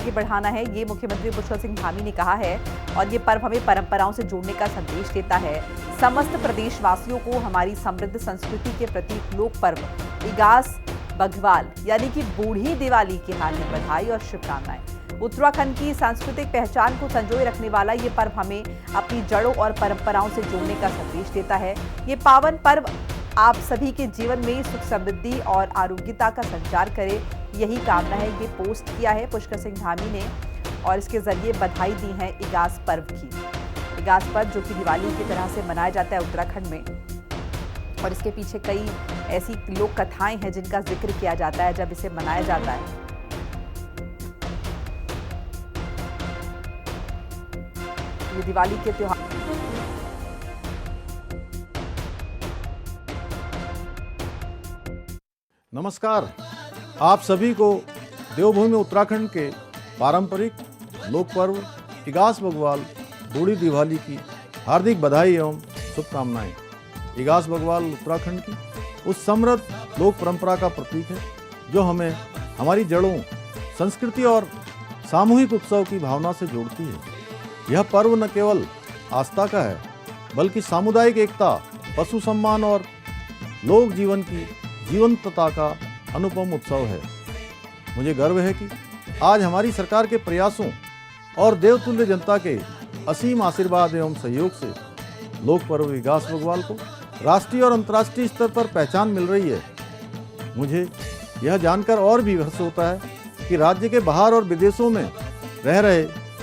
आगे बढ़ाना है, ये मुख्यमंत्री पुष्कर सिंह धामी ने कहा है और ये पर्व हमें परंपराओं से जोड़ने का संदेश देता है। समस्त प्रदेशवासियों को हमारी समृद्ध संस्कृति के प्रतीक लोक पर्व इगास बघवाल यानी कि बूढ़ी दिवाली की हार्दिक बधाई और शुभकामनाएं। उत्तराखंड की सांस्कृतिक पहचान को संजोए रखने वाला ये पर्व हमें अपनी जड़ों और परंपराओं से जोड़ने का संदेश देता है। ये पावन पर्व आप सभी के जीवन में सुख समृद्धि और आरोग्यता का संचार करे, यही कामना है। ये पोस्ट किया है पुष्कर सिंह धामी ने और इसके जरिए बधाई दी है इगास पर्व की। इगास पर्व जो कि दिवाली की तरह से मनाया जाता है उत्तराखंड में, और इसके पीछे कई ऐसी लोक कथाएं हैं जिनका जिक्र किया जाता है जब इसे मनाया जाता है। ये दिवाली के त्योहार नमस्कार, आप सभी को देवभूमि उत्तराखंड के पारंपरिक लोक पर्व इगास बघवाल बूढ़ी दिवाली की हार्दिक बधाई एवं शुभकामनाएं। इगास बघवाल उत्तराखंड की उस समृद्ध लोक परंपरा का प्रतीक है जो हमें हमारी जड़ों, संस्कृति और सामूहिक उत्सव की भावना से जोड़ती है। यह पर्व न केवल आस्था का है बल्कि सामुदायिक एकता, पशु सम्मान और लोक जीवन की जीवंतता का अनुपम उत्सव है। मुझे गर्व है कि आज हमारी सरकार के प्रयासों और देवतुल्य जनता के असीम आशीर्वाद एवं सहयोग से लोक पर्व इगास बघवाल को राष्ट्रीय और अंतर्राष्ट्रीय स्तर पर पहचान मिल रही है। मुझे यह जानकर और भी हर्ष होता है कि राज्य के बाहर और विदेशों में रह रहे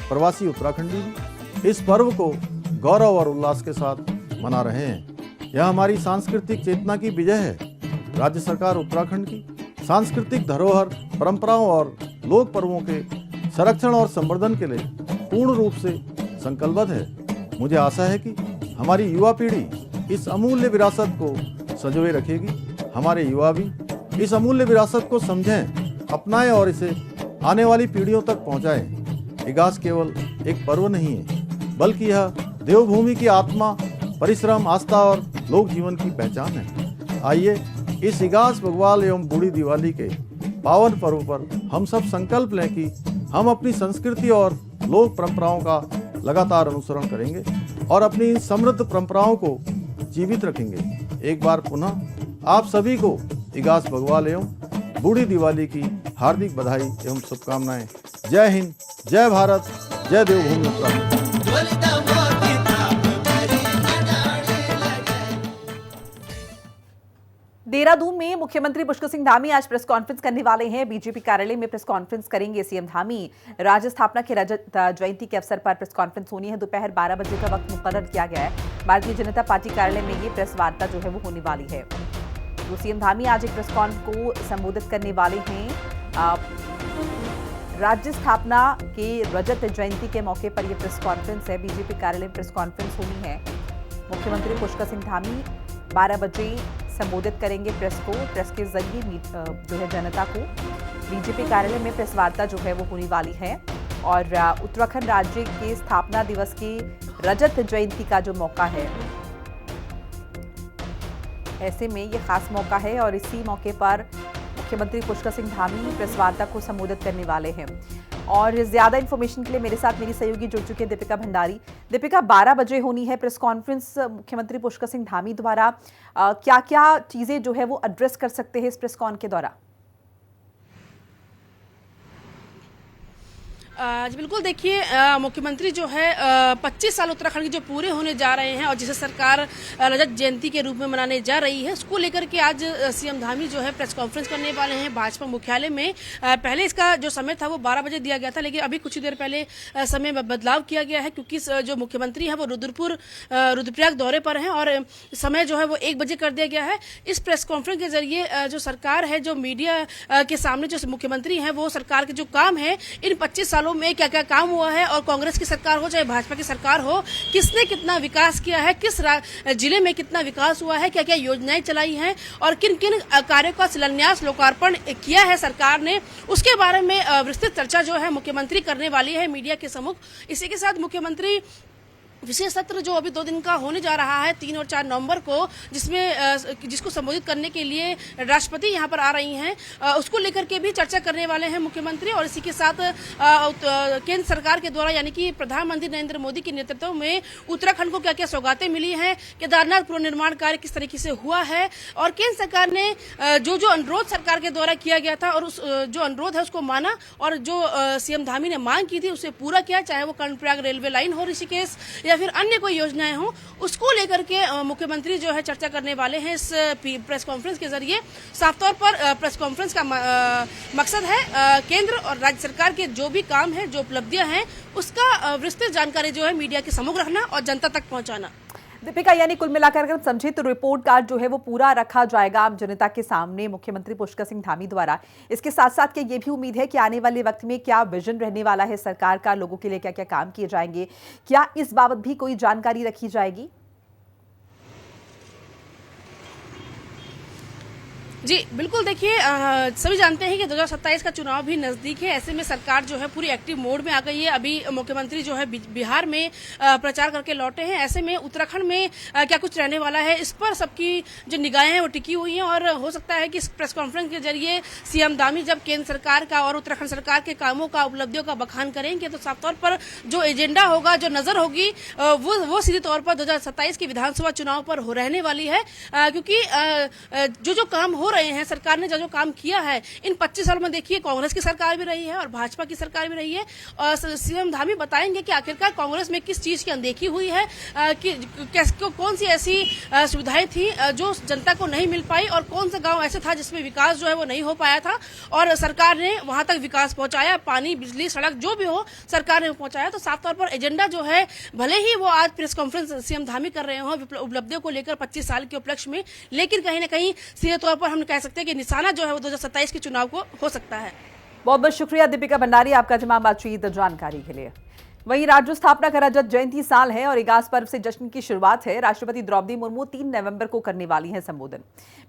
प्रवासी उत्तराखंडी भी इस पर्व को गौरव और उल्लास के साथ मना रहे हैं। यह हमारी सांस्कृतिक चेतना की विजय है। राज्य सरकार उत्तराखंड की सांस्कृतिक धरोहर, परंपराओं और लोक पर्वों के संरक्षण और संवर्धन के लिए पूर्ण रूप से संकल्पबद्ध है। मुझे आशा है कि हमारी युवा पीढ़ी इस अमूल्य विरासत को संजोए रखेगी। हमारे युवा भी इस अमूल्य विरासत को समझें, अपनाएं और इसे आने वाली पीढ़ियों तक पहुंचाएं। इगास केवल एक पर्व नहीं है बल्कि यह देवभूमि की आत्मा, परिश्रम, आस्था और लोक जीवन की पहचान है। आइए इस इगास बघवाल एवं बूढ़ी दिवाली के पावन पर्व पर हम सब संकल्प लें कि हम अपनी संस्कृति और लोक परंपराओं का लगातार अनुसरण करेंगे और अपनी समृद्ध परंपराओं को जीवित रखेंगे। एक बार पुनः आप सभी को इगास बघवाल एवं बूढ़ी दिवाली की हार्दिक बधाई एवं शुभकामनाएं। जय हिंद, जय भारत, जय देवभूमि उत्तराखंड। देहरादून में मुख्यमंत्री पुष्कर सिंह धामी आज प्रेस कॉन्फ्रेंस करने वाले हैं। बीजेपी कार्यालय में प्रेस कॉन्फ्रेंस करेंगे सीएम धामी। राज्य स्थापना के रजत जयंती के अवसर पर प्रेस कॉन्फ्रेंस होनी है। दोपहर 12 बजे का वक्त मुकर्रर किया गया है। भारतीय जनता पार्टी कार्यालय में ये प्रेस वार्ता जो है वो होने वाली है। तो सीएम धामी आज एक प्रेस कॉन्फ्रेंस को संबोधित करने वाले हैं। राज्य स्थापना के रजत जयंती के मौके पर यह प्रेस कॉन्फ्रेंस है। बीजेपी कार्यालय में प्रेस कॉन्फ्रेंस होनी है। मुख्यमंत्री पुष्कर सिंह धामी 12 बजे संबोधित करेंगे प्रेस को। प्रेस के जरिए जो है जनता को बीजेपी कार्यालय में प्रेस वार्ता जो है वो होने वाली है। और उत्तराखंड राज्य के स्थापना दिवस की रजत जयंती का जो मौका है, ऐसे में ये खास मौका है और इसी मौके पर मुख्यमंत्री पुष्कर सिंह धामी प्रेस वार्ता को संबोधित करने वाले हैं। और ज्यादा इन्फॉर्मेशन के लिए मेरे साथ मेरी सहयोगी जुड़ चुके हैं दीपिका भंडारी। दीपिका, 12 बजे होनी है प्रेस कॉन्फ्रेंस। मुख्यमंत्री पुष्कर सिंह धामी द्वारा क्या क्या चीजें जो है वो एड्रेस कर सकते हैं इस प्रेस कॉन के दौरान? जी बिल्कुल, देखिए मुख्यमंत्री जो है 25 साल उत्तराखंड के जो पूरे होने जा रहे हैं और जिसे सरकार रजत जयंती के रूप में मनाने जा रही है, उसको लेकर के आज सीएम धामी जो है प्रेस कॉन्फ्रेंस करने वाले हैं भाजपा मुख्यालय में। पहले इसका जो समय था वो 12 बजे दिया गया था, लेकिन अभी कुछ ही देर पहले समय में बदलाव किया गया है क्योंकि जो मुख्यमंत्री है वो रुद्रप्रयाग दौरे पर हैं और समय जो है वो 1 बजे कर दिया गया है। इस प्रेस कॉन्फ्रेंस के जरिए जो सरकार है, जो मीडिया के सामने जो मुख्यमंत्री है, वो सरकार के जो काम है इन 25 सालों में क्या क्या काम हुआ है और कांग्रेस की सरकार हो चाहे भाजपा की सरकार हो, किसने कितना विकास किया है, किस जिले में कितना विकास हुआ है, क्या क्या योजनाएं चलाई हैं और किन किन कार्यों का शिलान्यास, लोकार्पण किया है सरकार ने, उसके बारे में विस्तृत चर्चा जो है मुख्यमंत्री करने वाली है मीडिया के सम्मुख। इसी के साथ मुख्यमंत्री विशेष सत्र जो अभी 2 दिन का होने जा रहा है 3 और 4 नवंबर को, जिसको संबोधित करने के लिए राष्ट्रपति यहां पर आ रही हैं, उसको लेकर के भी चर्चा करने वाले हैं मुख्यमंत्री। और इसी के साथ केंद्र सरकार के द्वारा यानी कि प्रधानमंत्री नरेंद्र मोदी के नेतृत्व में उत्तराखंड को क्या क्या सौगातें मिली हैं, केदारनाथ पुनर्निर्माण कार्य किस तरीके से हुआ है, और केंद्र सरकार ने जो जो अनुरोध सरकार के द्वारा किया गया था और उस जो अनुरोध है उसको माना, और जो सीएम धामी ने मांग की थी उसे पूरा किया, चाहे वो कर्णप्रयाग रेलवे लाइन हो ऋषिकेश या फिर अन्य कोई योजनाएं हो, उसको लेकर के मुख्यमंत्री जो है चर्चा करने वाले हैं इस प्रेस कॉन्फ्रेंस के जरिए। साफ तौर पर प्रेस कॉन्फ्रेंस का मकसद है केंद्र और राज्य सरकार के जो भी काम है, जो उपलब्धियां हैं, उसका विस्तृत जानकारी जो है मीडिया के सम्मुख रखना और जनता तक पहुंचाना। दीपिका, यानी कुल मिलाकर अगर समझे तो रिपोर्ट कार्ड जो है वो पूरा रखा जाएगा आम जनता के सामने मुख्यमंत्री पुष्कर सिंह धामी द्वारा। इसके साथ साथ क्या ये भी उम्मीद है कि आने वाले वक्त में क्या विजन रहने वाला है सरकार का, लोगों के लिए क्या क्या काम किए जाएंगे, क्या इस बाबत भी कोई जानकारी रखी जाएगी? जी बिल्कुल, देखिए सभी जानते हैं कि 2027 का चुनाव भी नजदीक है। ऐसे में सरकार जो है पूरी एक्टिव मोड में आ गई है। अभी मुख्यमंत्री जो है बिहार में प्रचार करके लौटे हैं। ऐसे में उत्तराखंड में क्या कुछ रहने वाला है, इस पर सबकी जो निगाहें हैं वो टिकी हुई हैं। और हो सकता है कि इस प्रेस कॉन्फ्रेंस के जरिए सीएम धामी जब केंद्र सरकार का और उत्तराखंड सरकार के कामों का, उपलब्धियों का बखान करेंगे तो साफ तौर पर जो एजेंडा होगा, जो नजर होगी, वो सीधे तौर पर 2027 की विधानसभा चुनाव पर हो रहने वाली है। क्योंकि जो काम हो रहे हैं, सरकार ने जो काम किया है इन 25 सालों में, देखिए कांग्रेस की सरकार भी रही है और भाजपा की सरकार भी रही है। और सीएम धामी बताएंगे कि आखिरकार कांग्रेस में किस चीज की अनदेखी हुई है, कि कौन सी ऐसी सुविधाएं थी जो जनता को नहीं मिल पाई, और कौन सा गांव ऐसा था जिसमें विकास जो है वो नहीं हो पाया था और सरकार ने वहां तक विकास पहुंचाया, पानी, बिजली, सड़क जो भी हो सरकार ने पहुंचाया। तो साफ तौर पर एजेंडा जो है, भले ही वो आज प्रेस कॉन्फ्रेंस सीएम धामी कर रहे हो उपलब्धियों को लेकर 25 साल के उपलक्ष्य में, लेकिन कहीं ना कहीं सीधे तौर पर हम कह सकते हैं कि निशाना जो है वो 2027 के चुनाव को हो सकता है। बहुत बहुत शुक्रिया दीपिका भंडारी आपका तमाम बातचीत जानकारी के लिए। वहीं राज्य स्थापना का रजत जयंती साल है और इगास पर्व से जश्न की शुरुआत है। राष्ट्रपति द्रौपदी मुर्मू 3 नवंबर को करने वाली हैं संबोधन।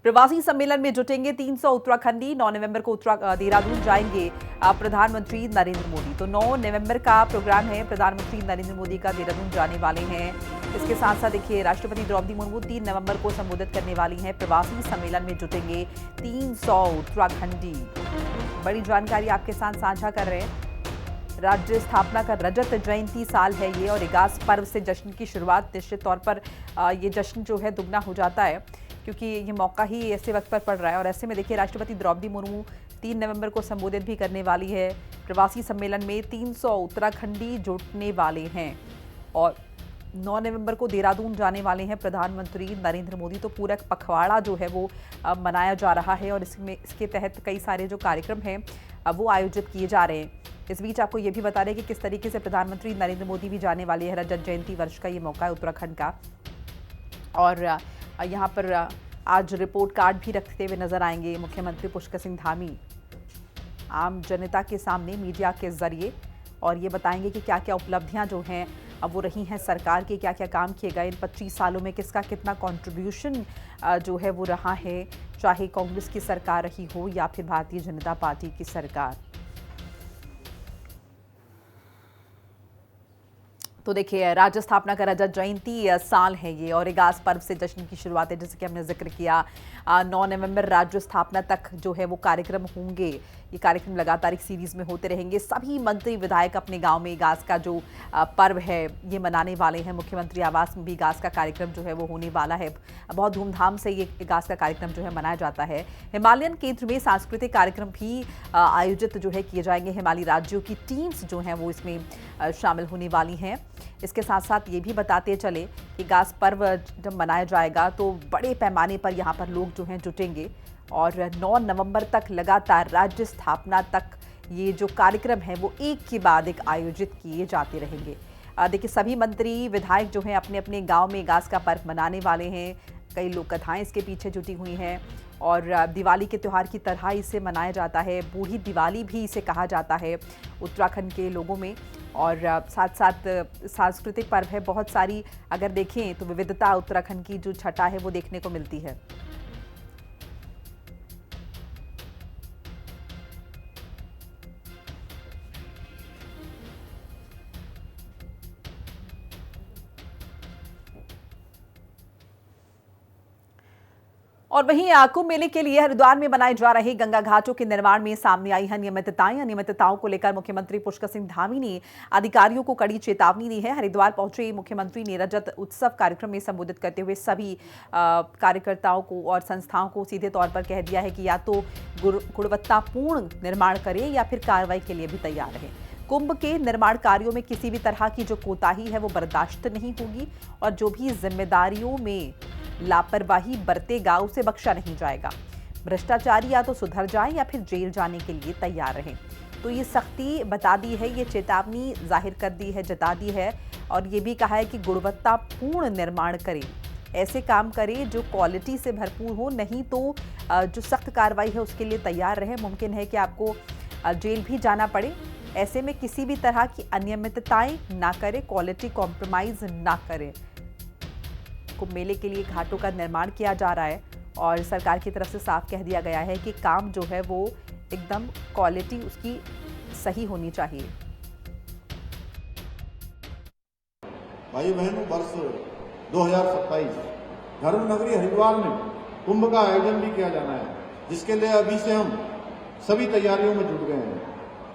प्रवासी सम्मेलन में जुटेंगे 300 उत्तराखंडी। 9 नवंबर को देहरादून जाएंगे प्रधानमंत्री नरेंद्र मोदी। तो 9 नवंबर का प्रोग्राम है, प्रधानमंत्री नरेंद्र मोदी का देहरादून जाने वाले हैं। इसके साथ साथ देखिए राष्ट्रपति द्रौपदी मुर्मू 3 नवंबर को संबोधित करने वाली हैं। प्रवासी सम्मेलन में जुटेंगे 300 उत्तराखंडी। बड़ी जानकारी आपके साथ साझा कर रहे हैं। राज्य स्थापना का रजत जयंती साल है ये और इगास पर्व से जश्न की शुरुआत। निश्चित तौर पर ये जश्न जो है दुगना हो जाता है क्योंकि ये मौका ही ऐसे वक्त पर पड़ रहा है। और ऐसे में देखिए राष्ट्रपति द्रौपदी मुर्मू 3 नवंबर को संबोधित भी करने वाली है। प्रवासी सम्मेलन में 300 उत्तराखंडी जुटने वाले हैं और 9 नवंबर को देहरादून जाने वाले हैं प्रधानमंत्री नरेंद्र मोदी। तो पूरा पखवाड़ा जो है वो मनाया जा रहा है और इसके तहत कई सारे जो कार्यक्रम हैं वो आयोजित किए जा रहे हैं। इस बीच आपको ये भी बता दें कि किस तरीके से प्रधानमंत्री नरेंद्र मोदी भी जाने वाले हैं। रजत जयंती वर्ष का ये मौका है उत्तराखंड का और यहाँ पर आज रिपोर्ट कार्ड भी रखते हुए नजर आएंगे मुख्यमंत्री पुष्कर सिंह धामी आम जनता के सामने मीडिया के जरिए और ये बताएंगे कि क्या क्या उपलब्धियां जो हैं अब वो रही हैं सरकार के, क्या क्या काम किए गए इन 25 सालों में, किसका कितना कंट्रीब्यूशन जो है वो रहा है, चाहे कांग्रेस की सरकार रही हो या फिर भारतीय जनता पार्टी की सरकार। तो देखिए राज्य स्थापना का रजत जयंती साल है ये और इगास पर्व से जश्न की शुरुआत है। जैसे कि हमने जिक्र किया 9 नवंबर राज्य स्थापना तक जो है वो कार्यक्रम होंगे। ये कार्यक्रम लगातार एक सीरीज में होते रहेंगे। सभी मंत्री विधायक अपने गांव में इगास का जो पर्व है ये मनाने वाले हैं। मुख्यमंत्री आवास में भी इगास का कार्यक्रम जो है वो होने वाला है। बहुत धूमधाम से ये इगास का कार्यक्रम जो है मनाया जाता है। हिमालयन केंद्र में सांस्कृतिक कार्यक्रम भी आयोजित जो है किए जाएंगे। हिमालयी राज्यों की टीम्स जो हैं वो इसमें शामिल होने वाली हैं। इसके साथ साथ ये भी बताते चले कि इगास पर्व जब मनाया जाएगा तो बड़े पैमाने पर यहाँ पर लोग जो हैं जुटेंगे और 9 नवंबर तक लगातार राज्य स्थापना तक ये जो कार्यक्रम है वो एक के बाद एक आयोजित किए जाते रहेंगे। देखिए सभी मंत्री विधायक जो हैं अपने अपने गांव में इगास का पर्व मनाने वाले हैं। कई लोक कथाएं इसके पीछे जुटी हुई हैं और दिवाली के त्यौहार की तरह इसे मनाया जाता है। बूढ़ी दिवाली भी इसे कहा जाता है उत्तराखंड के लोगों में। और साथ साथ सांस्कृतिक पर्व है बहुत सारी, अगर देखें तो विविधता उत्तराखंड की जो छटा है वो देखने को मिलती है। और वहीं कुंभ मेले के लिए हरिद्वार में बनाए जा रहे गंगा घाटों के निर्माण में सामने आई अनियमितताएं। अनियमितताओं को लेकर मुख्यमंत्री पुष्कर सिंह धामी ने अधिकारियों को कड़ी चेतावनी दी है। हरिद्वार पहुंचे मुख्यमंत्री ने रजत उत्सव कार्यक्रम में संबोधित करते हुए सभी कार्यकर्ताओं को और संस्थाओं को सीधे तौर पर कह दिया है कि या तो गुणवत्तापूर्ण निर्माण करें या फिर कार्रवाई के लिए भी तैयार रहें। कुंभ के निर्माण कार्यों में किसी भी तरह की जो कोताही है वो बर्दाश्त नहीं होगी और जो भी जिम्मेदारियों में लापरवाही बरतेगा उसे बख्शा नहीं जाएगा। भ्रष्टाचारी या तो सुधर जाए या फिर जेल जाने के लिए तैयार रहें। तो ये सख्ती बता दी है, ये चेतावनी जाहिर कर दी है, जता दी है और ये भी कहा है कि गुणवत्तापूर्ण निर्माण करें, ऐसे काम करें जो क्वालिटी से भरपूर हो, नहीं तो जो सख्त कार्रवाई है उसके लिए तैयार रहें। मुमकिन है कि आपको जेल भी जाना पड़े। ऐसे में किसी भी तरह की अनियमितताएं ना करें, क्वालिटी कॉम्प्रोमाइज ना करें। कुंभ मेले के लिए घाटों का निर्माण किया जा रहा है और सरकार की तरफ से साफ कह दिया गया है कि काम जो है वो एकदम क्वालिटी उसकी सही होनी चाहिए। भाई बहनों, वर्ष 2027 धर्म नगरी हरिद्वार में कुंभ का आयोजन भी किया जाना है, जिसके लिए अभी से हम सभी तैयारियों में जुट गए हैं।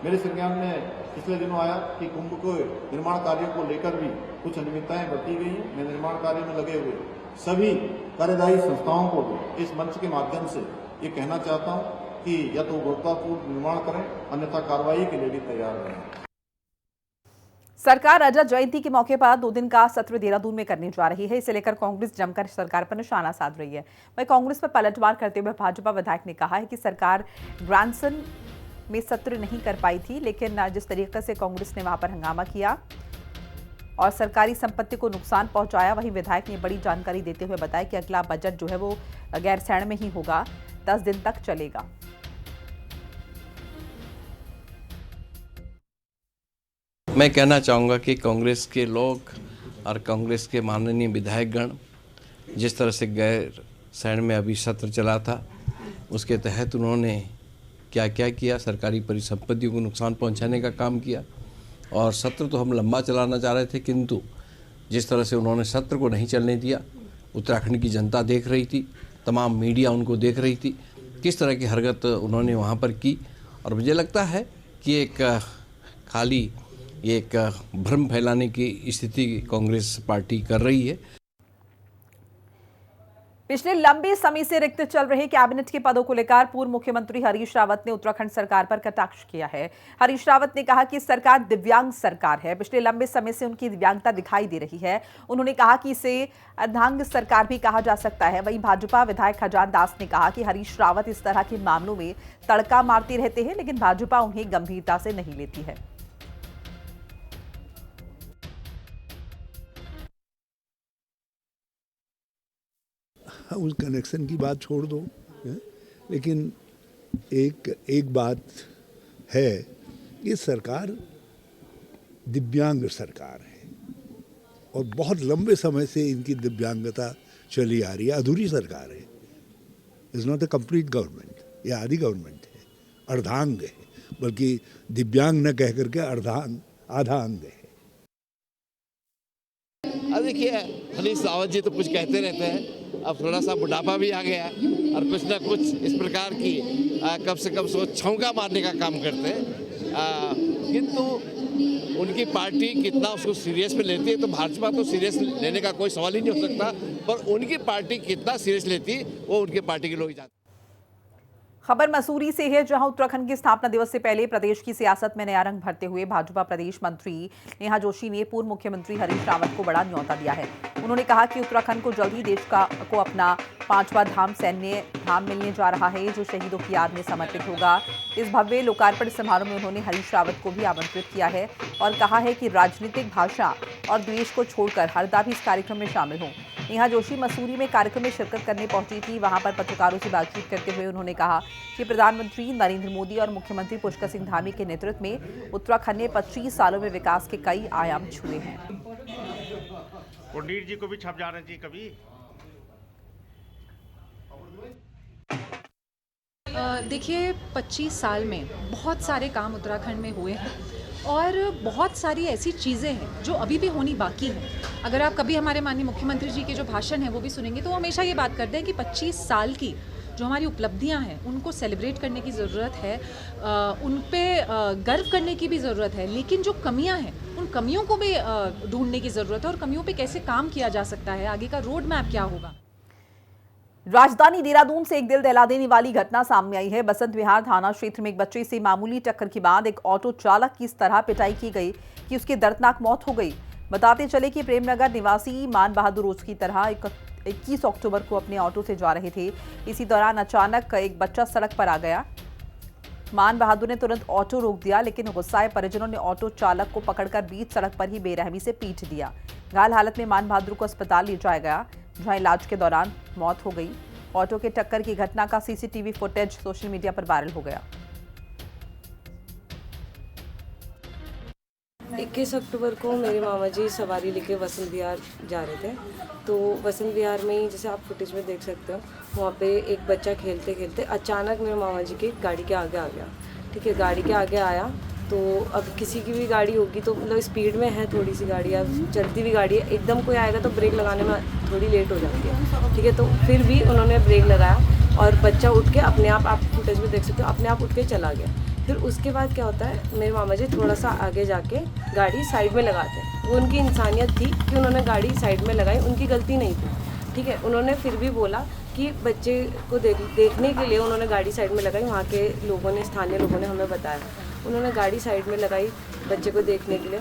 मेरे संज्ञान में पिछले दिनों आया कि कुंभ को निर्माण कार्यों को लेकर भी कुछ अनियमितताएं बरती गई हैं। मैं निर्माण कार्य में लगे हुए सभी कार्यदायी संस्थाओं को भी इस मंच के माध्यम से ये कहना चाहता हूं कि या तो गुणवत्तापूर्ण निर्माण करें, अन्यथा कार्रवाई के लिए भी तैयार रहें। सरकार रजत जयंती के मौके पर 2 दिन का सत्र देहरादून में करने जा रही है। इसे लेकर कांग्रेस जमकर सरकार पर निशाना साध रही है। वहीं कांग्रेस पर पलटवार करते हुए भाजपा विधायक ने कहा है कि सरकार ग्रांडसन में सत्र नहीं कर पाई थी, लेकिन जिस तरीके से कांग्रेस ने वहां पर हंगामा किया और सरकारी संपत्ति को नुकसान पहुंचाया, वहीं विधायक ने बड़ी जानकारी देते हुए बताया कि अगला बजट जो है वो गैरसैंण में ही होगा, 10 दिन तक चलेगा। मैं कहना चाहूँगा कि कांग्रेस के लोग और कांग्रेस के माननीय विधायकगण जिस तरह से गैरसैंण में अभी सत्र चला था, उसके तहत उन्होंने क्या क्या किया, सरकारी परिसंपत्तियों को नुकसान पहुंचाने का काम किया। और सत्र तो हम लंबा चलाना चाह रहे थे, किंतु जिस तरह से उन्होंने सत्र को नहीं चलने दिया, उत्तराखंड की जनता देख रही थी, तमाम मीडिया उनको देख रही थी, किस तरह की हरकत उन्होंने वहाँ पर की। और मुझे लगता है कि एक खाली एक भ्रम फैलाने की स्थिति कांग्रेस पार्टी कर रही है। पिछले लंबे समय से रिक्त चल रहे कैबिनेट के पदों को लेकर पूर्व मुख्यमंत्री हरीश रावत ने उत्तराखंड सरकार पर कटाक्ष किया है। हरीश रावत ने कहा कि सरकार दिव्यांग सरकार है, पिछले लंबे समय से उनकी दिव्यांगता दिखाई दे रही है। उन्होंने कहा कि इसे अर्धांग सरकार भी कहा जा सकता है। वहीं भाजपा विधायक खजान दास ने कहा कि हरीश रावत इस तरह के मामलों में तड़का मारते रहते हैं, लेकिन भाजपा उन्हें गंभीरता से नहीं लेती है। उस कनेक्शन की बात छोड़ दो, लेकिन एक बात है, ये सरकार दिव्यांग सरकार है और बहुत लंबे समय से इनकी दिव्यांगता चली आ रही है। अधूरी सरकार है, is not a complete government, ये आधी गवर्नमेंट है, अर्धांग है, बल्कि दिव्यांग न कह करके अर्धांग आधा अंग है। देखिए, हरीश रावत जी तो कुछ कहते रहते हैं, अब थोड़ा सा बुढ़ापा भी आ गया और कुछ ना कुछ इस प्रकार की कम से कम सोच छौंका मारने का काम करते हैं। किंतु उनकी पार्टी कितना उसको सीरियस में लेती है, तो भाजपा तो सीरियस लेने का कोई सवाल ही नहीं हो सकता, पर उनकी पार्टी कितना सीरियस लेती वो उनकी पार्टी के लोग जानते। खबर मसूरी से है, जहां उत्तराखंड के स्थापना दिवस से पहले प्रदेश की सियासत में नया रंग भरते हुए भाजपा प्रदेश मंत्री नेहा जोशी ने पूर्व मुख्यमंत्री हरीश रावत को बड़ा न्योता दिया है। उन्होंने कहा कि उत्तराखंड को जल्द ही देश को अपना 5वां धाम सैन्य धाम मिलने जा रहा है, जो शहीदों की याद में समर्पित होगा। इस भव्य लोकार्पण समारोह में उन्होंने हरीश रावत को भी आमंत्रित किया है और कहा है कि राजनीतिक भाषा और द्वेष को छोड़कर हरदा भी इस कार्यक्रम में शामिल हों। नेहा जोशी मसूरी में कार्यक्रम में शिरकत करने पहुंची थी। वहां पर पत्रकारों से बातचीत करते हुए उन्होंने कहा कि प्रधानमंत्री नरेंद्र मोदी और मुख्यमंत्री पुष्कर सिंह धामी के नेतृत्व में उत्तराखंड ने 25 सालों में विकास के कई आयाम छुए हैं। पंडित जी को भी छप जाना चाहिए कभी। देखिए, 25 साल में बहुत सारे काम उत्तराखंड में हुए हैं और बहुत सारी ऐसी चीज़ें हैं जो अभी भी होनी बाकी हैं। अगर आप कभी हमारे माननीय मुख्यमंत्री जी के जो भाषण हैं वो भी सुनेंगे तो वो हमेशा ये बात करते हैं कि 25 साल की जो हमारी उपलब्धियां हैं उनको सेलिब्रेट करने की ज़रूरत है, उन पे गर्व करने की भी ज़रूरत है, लेकिन जो कमियां हैं उन कमियों को भी ढूंढने की ज़रूरत है और कमियों पे कैसे काम किया जा सकता है, आगे का रोड मैप क्या होगा। राजधानी देहरादून से एक दिल दहला देने वाली घटना सामने आई है। बसंत विहार थाना क्षेत्र में एक बच्चे से मामूली टक्कर के बाद एक ऑटो चालक की इस तरह पिटाई की गई कि उसकी दर्दनाक मौत हो गई। बताते चले कि प्रेमनगर निवासी मान बहादुर रोज की तरह 21 अक्टूबर को अपने ऑटो से जा रहे थे। इसी दौरान अचानक एक बच्चा सड़क पर आ गया। मान बहादुर ने तुरंत ऑटो रोक दिया, लेकिन गुस्साए परिजनों ने ऑटो चालक को पकड़कर बीच सड़क पर ही बेरहमी से पीट दिया। घायल हालत में मान बहादुर को अस्पताल ले जाया गया, जहां इलाज के दौरान मौत हो गई। ऑटो के टक्कर की घटना का सीसीटीवी फुटेज सोशल मीडिया पर वायरल हो गया। 21 अक्टूबर को मेरे मामा जी सवारी लेके वसंत विहार जा रहे थे। तो वसंत विहार में ही जैसे आप फुटेज में देख सकते हो, वहाँ पे एक बच्चा खेलते खेलते अचानक मेरे मामा जी की गाड़ी के आगे आ गया। ठीक है, गाड़ी के आगे आया तो अब किसी की भी गाड़ी होगी तो मतलब स्पीड में है थोड़ी सी गाड़ी, अब चलती हुई गाड़ी है, एकदम कोई आएगा तो ब्रेक लगाने में थोड़ी लेट हो जाती है। ठीक है, तो फिर भी उन्होंने ब्रेक लगाया और बच्चा उठ के अपने आप फुटेज में देख सकते हो, अपने आप उठ के चला गया। फिर उसके बाद क्या होता है, मेरे मामा जी थोड़ा सा आगे जाके गाड़ी साइड में लगाते हैं। वो उनकी इंसानियत थी कि उन्होंने गाड़ी साइड में लगाई, उनकी गलती नहीं थी। ठीक है, उन्होंने फिर भी बोला कि बच्चे को देखने के लिए उन्होंने गाड़ी साइड में लगाई। वहाँ के लोगों ने, स्थानीय लोगों ने हमें बताया, उन्होंने गाड़ी साइड में लगाई बच्चे को देखने के लिए।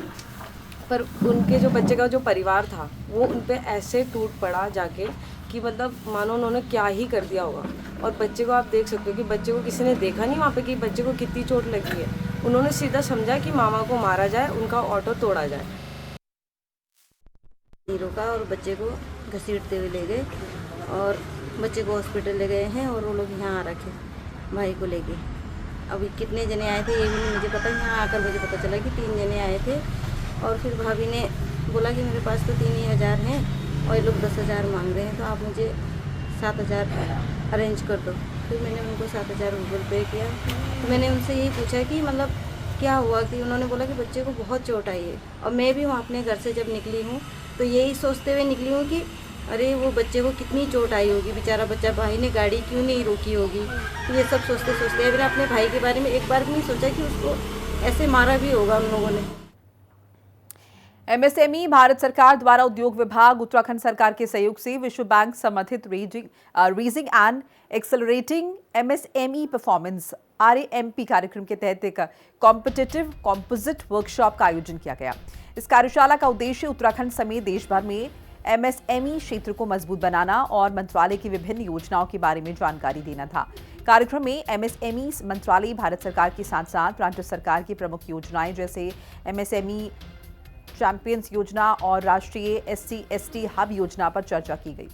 पर उनके जो बच्चे का जो परिवार था वो उन पे ऐसे टूट पड़ा जाके कि मतलब मानो उन्होंने क्या ही कर दिया होगा। और बच्चे को आप देख सकते हो कि बच्चे को किसी ने देखा नहीं वहाँ पे कि बच्चे को कितनी चोट लगी है। उन्होंने सीधा समझा कि मामा को मारा जाए, उनका ऑटो तोड़ा जाए। रोका और बच्चे को घसीटते हुए ले गए और बच्चे को हॉस्पिटल ले गए हैं और वो लोग यहाँ आ रखे भाई को लेके। अभी कितने जने आए थे ये भी नहीं मुझे पता, यहाँ आकर मुझे पता चला कि 3 जने आए थे। और फिर भाभी ने बोला कि मेरे पास तो 3 ही हज़ार हैं और ये लोग 10,000 मांग रहे हैं, तो आप मुझे 7,000 अरेंज कर दो। फिर मैंने उनको 7,000 गूगल पे किया। तो मैंने उनसे यही पूछा कि मतलब क्या हुआ, कि उन्होंने बोला कि बच्चे को बहुत चोट आई है। और मैं भी वहाँ अपने घर से जब निकली हूँ तो यही सोचते हुए निकली हूँ कि अरे वो बच्चे को कितनी चोट आई होगी, बेचारा बच्चा, भाई ने गाड़ी क्यों नहीं रोकी होगी। तो ये सब सोचते सोचते मैंने अपने भाई के बारे में एक बार भी नहीं सोचा कि उसको ऐसे मारा भी होगा उन लोगों ने। एमएसएमई भारत सरकार द्वारा उद्योग विभाग, उत्तराखंड सरकार के सहयोग से विश्व बैंक समर्थित raising and accelerating MSME performance RAMP कार्यक्रम के तहत एक कॉम्पिटिटिव कॉम्पोजिट वर्कशॉप का आयोजन किया गया। इस कार्यशाला का उद्देश्य उत्तराखंड समेत देश भर में MSME क्षेत्र को मजबूत बनाना और मंत्रालय की विभिन्न योजनाओं के बारे में जानकारी देना था। कार्यक्रम में MSME मंत्रालय भारत सरकार के साथ साथ राज्य सरकार की प्रमुख योजनाएं जैसे MSME चैंपियंस योजना और राष्ट्रीय SC/ST हब योजना पर चर्चा की गई।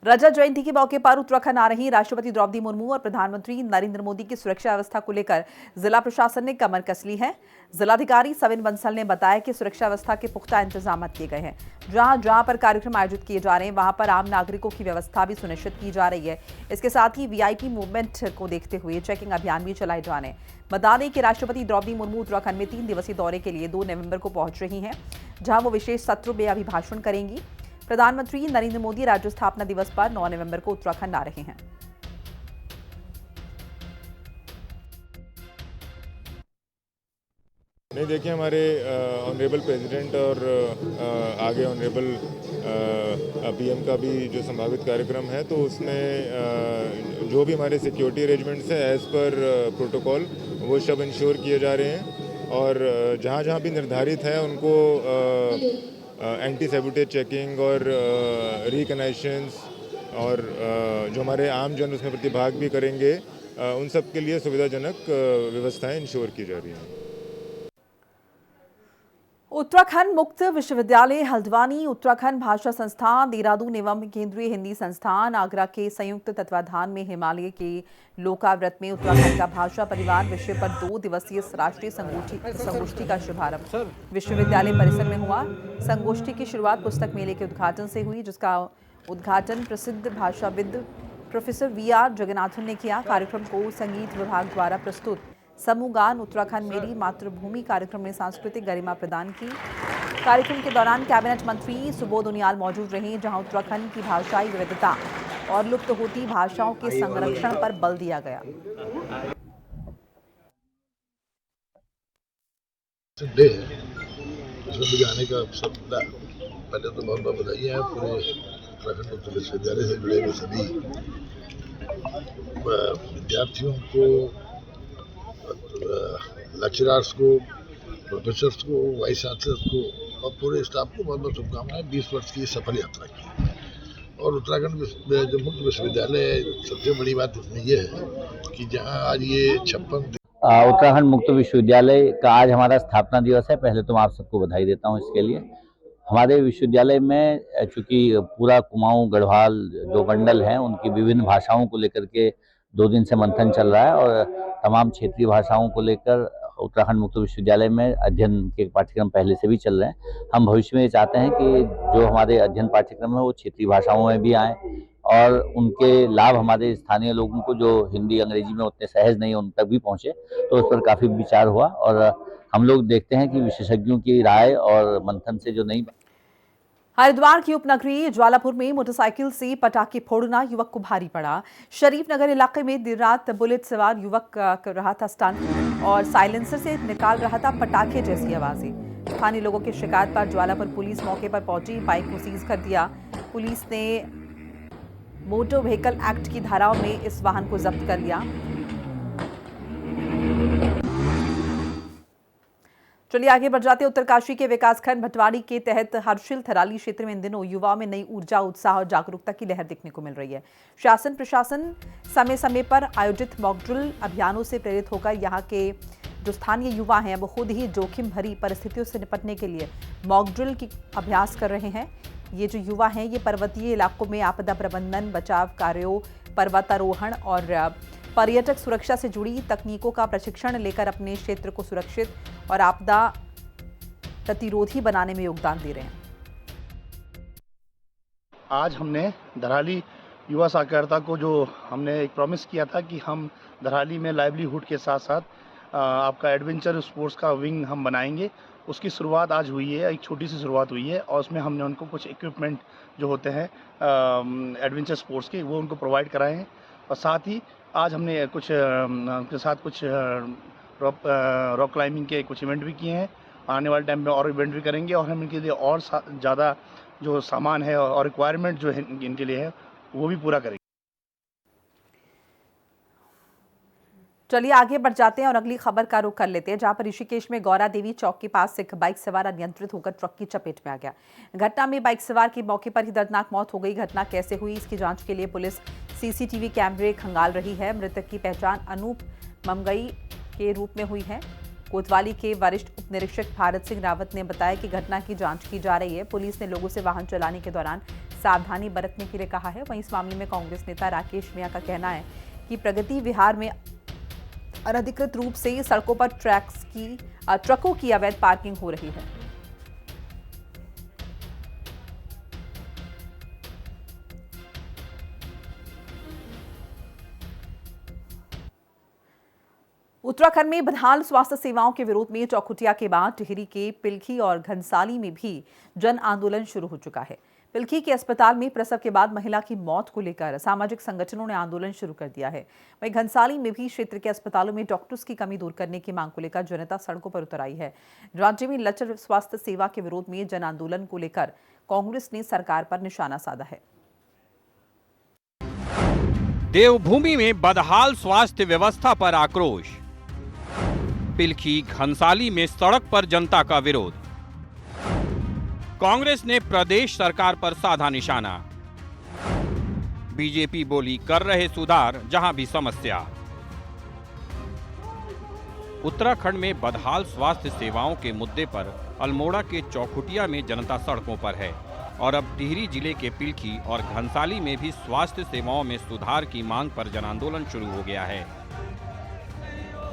रजत जयंती के मौके पर उत्तराखंड आ रही राष्ट्रपति द्रौपदी मुर्मू और प्रधानमंत्री नरेंद्र मोदी की सुरक्षा व्यवस्था को लेकर जिला प्रशासन ने कमर कस ली है। जिलाधिकारी सविन बंसल ने बताया कि सुरक्षा व्यवस्था के पुख्ता इंतजाम किए गए हैं। जहां जहां पर कार्यक्रम आयोजित किए जा रहे हैं वहां पर आम नागरिकों की व्यवस्था भी सुनिश्चित की जा रही है। इसके साथ ही VIP मूवमेंट को देखते हुए चेकिंग अभियान भी चलाए जा रहे हैं। बता दें कि राष्ट्रपति द्रौपदी मुर्मू उत्तराखंड में 3 दिवसीय दौरे के लिए 2 नवंबर को पहुंच रही हैं, जहां वो विशेष सत्र में अभिभाषण करेंगी। प्रधानमंत्री नरेंद्र मोदी राज्य स्थापना दिवस पर 9 नवंबर को उत्तराखंड आ रहे हैं। नहीं, देखिए, हमारे ऑनरेबल प्रेसिडेंट और आगे ऑनरेबल PM का भी जो संभावित कार्यक्रम है, तो उसमें जो भी हमारे सिक्योरिटी अरेंजमेंट्स हैं एज़ पर प्रोटोकॉल वो सब इंश्योर किए जा रहे हैं। और जहाँ जहाँ भी निर्धारित है उनको एंटी सैबोटेज चेकिंग और रिकनेक्शंस और जो हमारे आम जन उसमें प्रतिभाग भी करेंगे, उन सब के लिए सुविधाजनक व्यवस्थाएं इंश्योर की जा रही हैं। उत्तराखंड मुक्त विश्वविद्यालय हल्द्वानी, उत्तराखंड भाषा संस्थान देहरादून एवं केंद्रीय हिंदी संस्थान आगरा के संयुक्त तत्वाधान में हिमालय के लोकाव्रत में उत्तराखंड का भाषा परिवार विषय पर 2 दिवसीय राष्ट्रीय संगोष्ठी का शुभारंभ विश्वविद्यालय परिसर में हुआ। संगोष्ठी की शुरुआत पुस्तक मेले के उद्घाटन से हुई, जिसका उद्घाटन प्रसिद्ध भाषाविद प्रोफेसर VR जगन्नाथन ने किया। कार्यक्रम को संगीत विभाग द्वारा प्रस्तुत समूह गान उत्तराखंड मेरी मातृभूमि कार्यक्रम में सांस्कृतिक गरिमा प्रदान की। कार्यक्रम के दौरान कैबिनेट मंत्री सुबोध उनियाल मौजूद रहे, जहां उत्तराखंड की भाषाई विविधता और लुप्त होती भाषाओं के संरक्षण पर बल दिया गया। जाने का अवसर मिला, पहले तो बहुत बहुत बधाई है पूरे उत्तराखंड मुक्त विश्वविद्यालय से जुड़े हुए सभी विद्यार्थियों को, लेक्चरर्स को, प्रोफेसर्स को, वाइस चांसलर्स को और पूरे स्टाफ को बहुत बहुत शुभकामनाएं। 20 वर्ष की सफल यात्रा की और उत्तराखंड जो मुक्त विश्वविद्यालय, सबसे बड़ी बात इसमें यह है कि जहां आज ये 56 उत्तराखंड मुक्त विश्वविद्यालय का आज हमारा स्थापना दिवस है। पहले तो मैं आप सबको बधाई देता हूं इसके लिए। हमारे विश्वविद्यालय में चूँकि पूरा कुमाऊं गढ़वाल जो मंडल हैं उनकी विभिन्न भाषाओं को लेकर के 2 दिन से मंथन चल रहा है और तमाम क्षेत्रीय भाषाओं को लेकर उत्तराखंड मुक्त विश्वविद्यालय में अध्ययन के पाठ्यक्रम पहले से भी चल रहे हैं। हम भविष्य में चाहते हैं कि जो हमारे अध्ययन पाठ्यक्रम है वो क्षेत्रीय भाषाओं में भी आएँ और उनके लाभ हमारे स्थानीय लोगों को जो हिंदी अंग्रेजी में उतने सहज नहीं उन तक भी पहुंचे। तो उस पर काफ़ी विचार हुआ और हम लोग देखते हैं कि विशेषज्ञों की राय और मंथन से जो नई। हरिद्वार की उपनगरी ज्वालापुर में मोटरसाइकिल से पटाखे फोड़ना युवक को भारी पड़ा। शरीफ नगर इलाके में देर रात बुलेट सवार युवक कर रहा था स्टंट और साइलेंसर से निकाल रहा था पटाखे जैसी आवाजें। स्थानीय लोगों की शिकायत पर ज्वालापुर पुलिस मौके पर पहुंची, बाइक को सीज कर दिया। पुलिस ने मोटर व्हीकल एक्ट की धाराओं में इस वाहन को जब्त कर लिया। चलिए आगे बढ़ जाते हैं। उत्तरकाशी के विकासखंड भटवाड़ी के तहत हर्षिल थराली क्षेत्र में इन दिनों युवाओं में नई ऊर्जा, उत्साह और जागरूकता की लहर देखने को मिल रही है। शासन प्रशासन समय समय पर आयोजित मॉक ड्रिल अभियानों से प्रेरित होकर यहाँ के जो स्थानीय युवा हैं वो खुद ही जोखिम भरी परिस्थितियों से निपटने के लिए मॉक ड्रिल की अभ्यास कर रहे हैं। ये जो युवा हैं ये पर्वतीय इलाकों में आपदा प्रबंधन, बचाव कार्यों, पर्वतारोहण और पर्यटक सुरक्षा से जुड़ी तकनीकों का प्रशिक्षण लेकर अपने क्षेत्र को सुरक्षित और आपदा प्रतिरोधी बनाने में योगदान दे रहे हैं। आज हमने धराली युवा साक्षरता को जो हमने एक प्रॉमिस किया था कि हम धराली में लाइवलीहुड के साथ साथ आपका एडवेंचर स्पोर्ट्स का विंग हम बनाएंगे, उसकी शुरुआत आज हुई है। एक छोटी सी शुरुआत हुई है और उसमें हमने उनको कुछ इक्विपमेंट जो होते हैं एडवेंचर स्पोर्ट्स के वो उनको प्रोवाइड कराए हैं और साथ ही आज हमने कुछ उनके साथ कुछ रॉक क्लाइंबिंग के कुछ इवेंट भी किए हैं। आने वाले टाइम में और इवेंट भी करेंगे और हम इनके लिए और ज़्यादा जो सामान है और रिक्वायरमेंट जो है इनके लिए है वो भी पूरा करेंगे। चलिए आगे बढ़ जाते हैं और अगली खबर का रुख कर लेते हैं, जहां पर ऋषिकेश में गौरा देवी चौक के पास एक बाइक सवार अनियंत्रित होकर ट्रक की चपेट में आ गया। घटना में बाइक सवार की मौके पर ही दर्दनाक मौत हो गई। घटना कैसे हुई इसकी जांच के लिए पुलिस सीसीटीवी कैमरे खंगाल रही है। मृतक की पहचान अनूप ममगई के रूप में हुई है। कोतवाली के वरिष्ठ उप निरीक्षक भारत सिंह रावत ने बताया कि घटना की जांच की जा रही है। पुलिस ने लोगों से वाहन चलाने के दौरान सावधानी बरतने के लिए कहा है। वहीं इस मामले में कांग्रेस नेता राकेश मियां का कहना है कि प्रगति विहार में अनधिकृत रूप से सड़कों पर ट्रकों की अवैध पार्किंग हो रही है। उत्तराखंड में बदहाल स्वास्थ्य सेवाओं के विरोध में चौखुटिया के बाद टिहरी के पिलखी और घनसाली में भी जन आंदोलन शुरू हो चुका है। पिलखी के अस्पताल में प्रसव के बाद महिला की मौत को लेकर सामाजिक संगठनों ने आंदोलन शुरू कर दिया है। वहीं घनसाली में भी क्षेत्र के अस्पतालों में डॉक्टर्स की कमी दूर करने की मांग को लेकर जनता सड़कों पर उतर आई है। राज्य में लचर स्वास्थ्य सेवा के विरोध में जन आंदोलन को लेकर कांग्रेस ने सरकार पर निशाना साधा है। देवभूमि में बदहाल स्वास्थ्य व्यवस्था पर आक्रोश। पिलखी घनसाली में सड़क पर जनता का विरोध। कांग्रेस ने प्रदेश सरकार पर साधा निशाना। बीजेपी बोली कर रहे सुधार जहां भी समस्या। उत्तराखंड में बदहाल स्वास्थ्य सेवाओं के मुद्दे पर अल्मोड़ा के चौखुटिया में जनता सड़कों पर है और अब टिहरी जिले के पिलखी और घनसाली में भी स्वास्थ्य सेवाओं में सुधार की मांग पर जन आंदोलन शुरू हो गया है।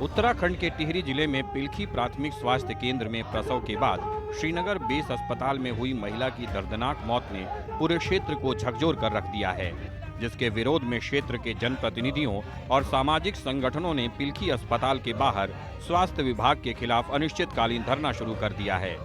उत्तराखंड के टिहरी जिले में पिलखी प्राथमिक स्वास्थ्य केंद्र में प्रसव के बाद श्रीनगर बेस अस्पताल में हुई महिला की दर्दनाक मौत ने पूरे क्षेत्र को झकझोर कर रख दिया है। जिसके विरोध में क्षेत्र के जनप्रतिनिधियों और सामाजिक संगठनों ने पिलखी अस्पताल के बाहर स्वास्थ्य विभाग के खिलाफ अनिश्चितकालीन धरना शुरू कर दिया है।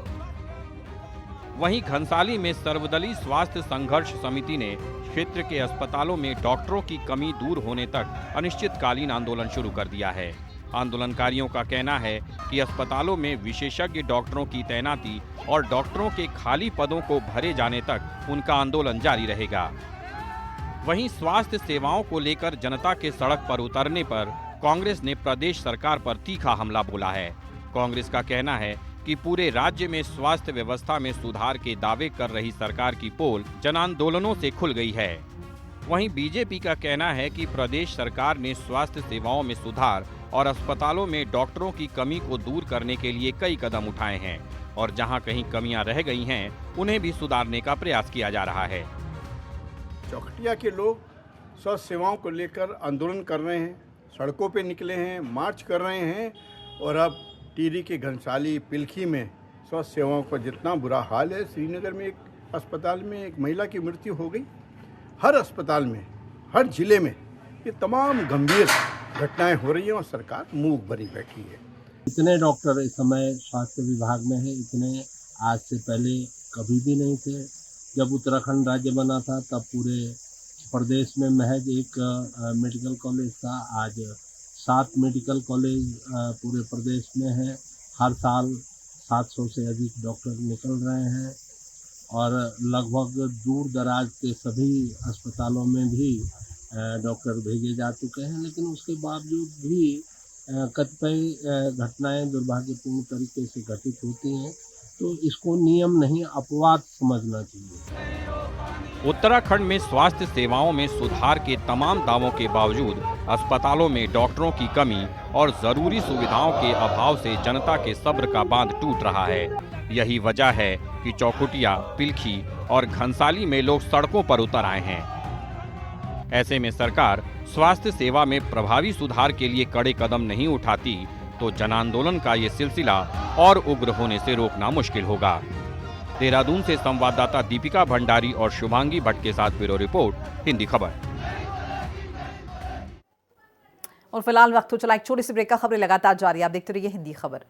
वहीं घनसाली में सर्वदलीय स्वास्थ्य संघर्ष समिति ने क्षेत्र के अस्पतालों में डॉक्टरों की कमी दूर होने तक अनिश्चितकालीन आंदोलन शुरू कर दिया है। आंदोलनकारियों का कहना है कि अस्पतालों में विशेषज्ञ डॉक्टरों की तैनाती और डॉक्टरों के खाली पदों को भरे जाने तक उनका आंदोलन जारी रहेगा। वहीं स्वास्थ्य सेवाओं को लेकर जनता के सड़क पर उतरने पर कांग्रेस ने प्रदेश सरकार पर तीखा हमला बोला है। कांग्रेस का कहना है कि पूरे राज्य में स्वास्थ्य व्यवस्था में सुधार के दावे कर रही सरकार की पोल जन आंदोलनों से खुल गई है। वहीं बीजेपी का कहना है कि प्रदेश सरकार ने स्वास्थ्य सेवाओं में सुधार और अस्पतालों में डॉक्टरों की कमी को दूर करने के लिए कई कदम उठाए हैं और जहां कहीं कमियां रह गई हैं उन्हें भी सुधारने का प्रयास किया जा रहा है। चौखटिया के लोग स्वास्थ्य सेवाओं को लेकर आंदोलन कर रहे हैं, सड़कों पे निकले हैं, मार्च कर रहे हैं और अब टिहरी के घनसाली पिलखी में स्वास्थ्य सेवाओं का जितना बुरा हाल है। श्रीनगर में एक अस्पताल में एक महिला की मृत्यु हो गई। हर अस्पताल में, हर जिले में ये तमाम गंभीर घटनाएं हो रही हैं और सरकार मूक बनी बैठी है। इतने डॉक्टर इस समय स्वास्थ्य विभाग में है, इतने आज से पहले कभी भी नहीं थे। जब उत्तराखंड राज्य बना था तब पूरे प्रदेश में महज एक मेडिकल कॉलेज था। आज 7 मेडिकल कॉलेज पूरे प्रदेश में है। हर साल 700 से अधिक डॉक्टर निकल रहे हैं और लगभग दूर दराज के सभी अस्पतालों में भी डॉक्टर भेजे जा चुके हैं, लेकिन उसके बावजूद भी कतिपय घटनाएं दुर्भाग्यपूर्ण तरीके से घटित होती हैं, तो इसको नियम नहीं अपवाद समझना चाहिए। उत्तराखंड में स्वास्थ्य सेवाओं में सुधार के तमाम दावों के बावजूद अस्पतालों में डॉक्टरों की कमी और जरूरी सुविधाओं के अभाव से जनता के सब्र का बांध टूट रहा है। यही वजह है कि चौखुटिया, पिलखी और घनसाली में लोग सड़कों पर उतर आए हैं। ऐसे में सरकार स्वास्थ्य सेवा में प्रभावी सुधार के लिए कड़े कदम नहीं उठाती तो जन आंदोलन का ये सिलसिला और उग्र होने से रोकना मुश्किल होगा। देहरादून से संवाददाता दीपिका भंडारी और शुभांगी भट्ट के साथ ब्यूरो रिपोर्ट, हिंदी खबर। और फिलहाल वक्त हो चला एक छोटी सी ब्रेक का। खबरें लगातार जारी, आप देखते रहिए हिंदी खबर।